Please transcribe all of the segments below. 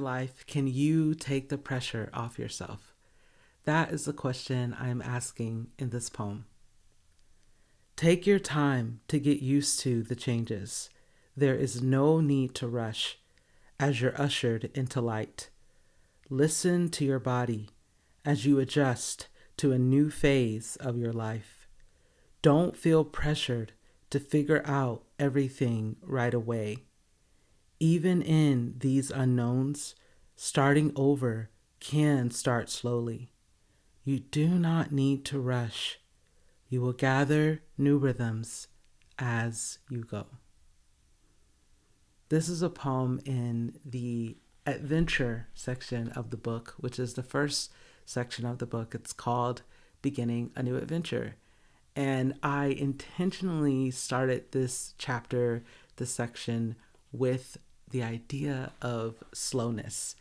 life can you take the pressure off yourself? That is the question I'm asking in this poem. Take your time to get used to the changes. There is no need to rush as you're ushered into light. Listen to your body as you adjust to a new phase of your life. Don't feel pressured to figure out everything right away. Even in these unknowns, starting over can start slowly. You do not need to rush. You will gather new rhythms as you go. This is a poem in the adventure section of the book, which is the first section of the book. It's called Beginning a New Adventure. And I intentionally started this chapter, this section, with the idea of slowness.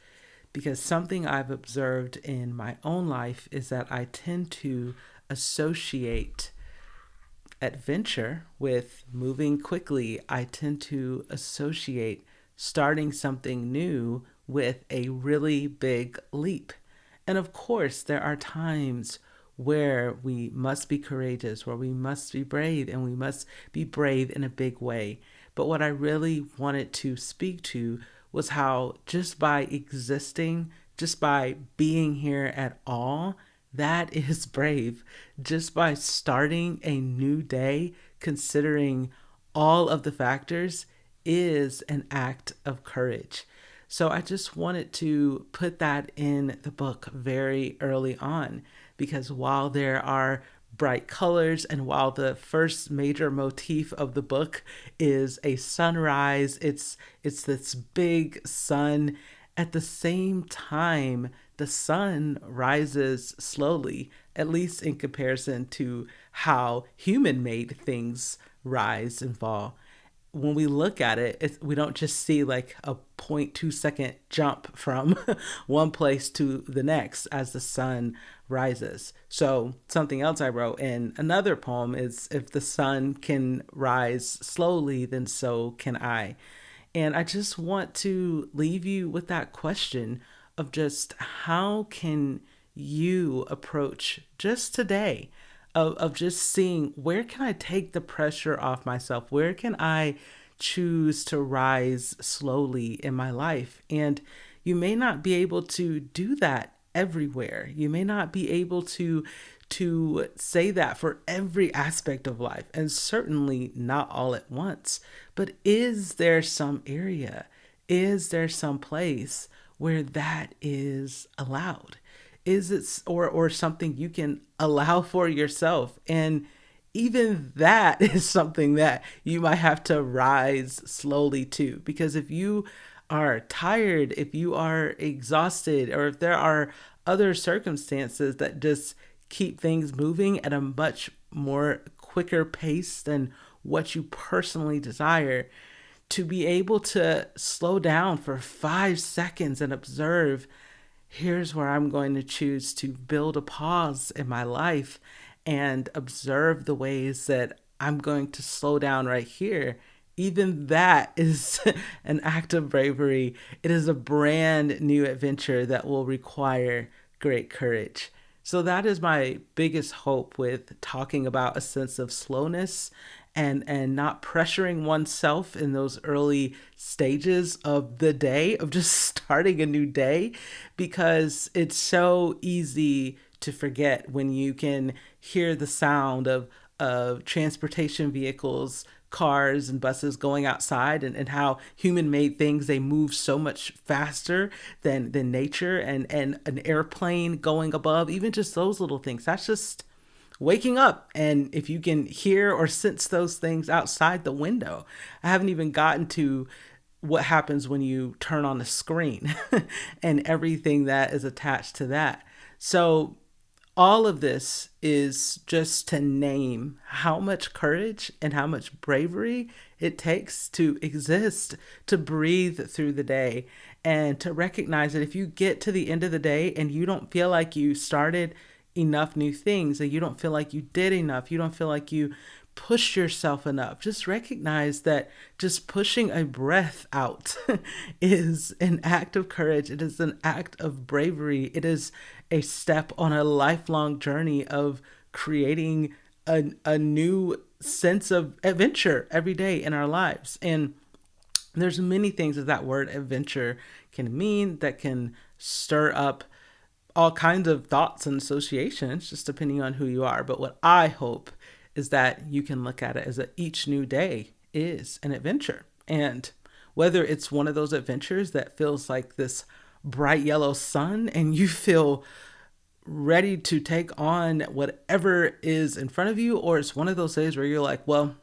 Because something I've observed in my own life is that I tend to associate adventure with moving quickly. I tend to associate starting something new with a really big leap. And of course, there are times where we must be courageous, where we must be brave, and we must be brave in a big way. But what I really wanted to speak to was how just by existing, just by being here at all, that is brave. Just by starting a new day, considering all of the factors, is an act of courage. So I just wanted to put that in the book very early on, because while there are bright colors and while the first major motif of the book is a sunrise, it's this big sun. At the same time, the sun rises slowly, at least in comparison to how human-made things rise and fall. When we look at it, we don't just see like a 0.2 second jump from one place to the next as the sun rises. So something else I wrote in another poem is, if the sun can rise slowly, then so can I. And I just want to leave you with that question of just how can you approach just today of just seeing, where can I take the pressure off myself? Where can I choose to rise slowly in my life? And you may not be able to do that everywhere. You may not be able to say that for every aspect of life, and certainly not all at once. But is there some area? Is there some place where that is allowed? Is it or something you can allow for yourself? And even that is something that you might have to rise slowly to, because if you are tired, if you are exhausted, or if there are other circumstances that just keep things moving at a much more quicker pace than what you personally desire, to be able to slow down for 5 seconds and observe, here's where I'm going to choose to build a pause in my life and observe the ways that I'm going to slow down right here. Even that is an act of bravery. It is a brand new adventure that will require great courage. So that is my biggest hope with talking about a sense of slowness and not pressuring oneself in those early stages of the day, of just starting a new day, because it's so easy to forget when you can hear the sound of transportation vehicles, cars and buses going outside, and how human made things, they move so much faster than nature, and an airplane going above, even just those little things. That's just waking up. And if you can hear or sense those things outside the window, I haven't even gotten to what happens when you turn on the screen and everything that is attached to that. So all of this is just to name how much courage and how much bravery it takes to exist, to breathe through the day, and to recognize that if you get to the end of the day and you don't feel like you started enough new things, and you don't feel like you did enough, you don't feel like you push yourself enough. Just recognize that just pushing a breath out is an act of courage. It is an act of bravery. It is a step on a lifelong journey of creating a new sense of adventure every day in our lives. And there's many things that word adventure can mean that can stir up all kinds of thoughts and associations, just depending on who you are. But what I hope is that you can look at it as that each new day is an adventure. And whether it's one of those adventures that feels like this bright yellow sun and you feel ready to take on whatever is in front of you, or it's one of those days where you're like, well,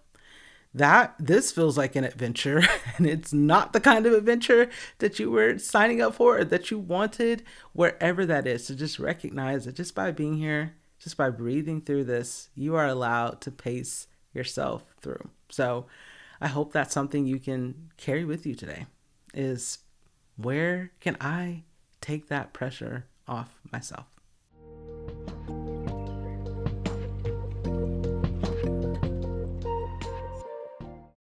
that this feels like an adventure and it's not the kind of adventure that you were signing up for or that you wanted, wherever that is. So just recognize that just by being here, just by breathing through this, you are allowed to pace yourself through. So I hope that's something you can carry with you today, is where can I take that pressure off myself?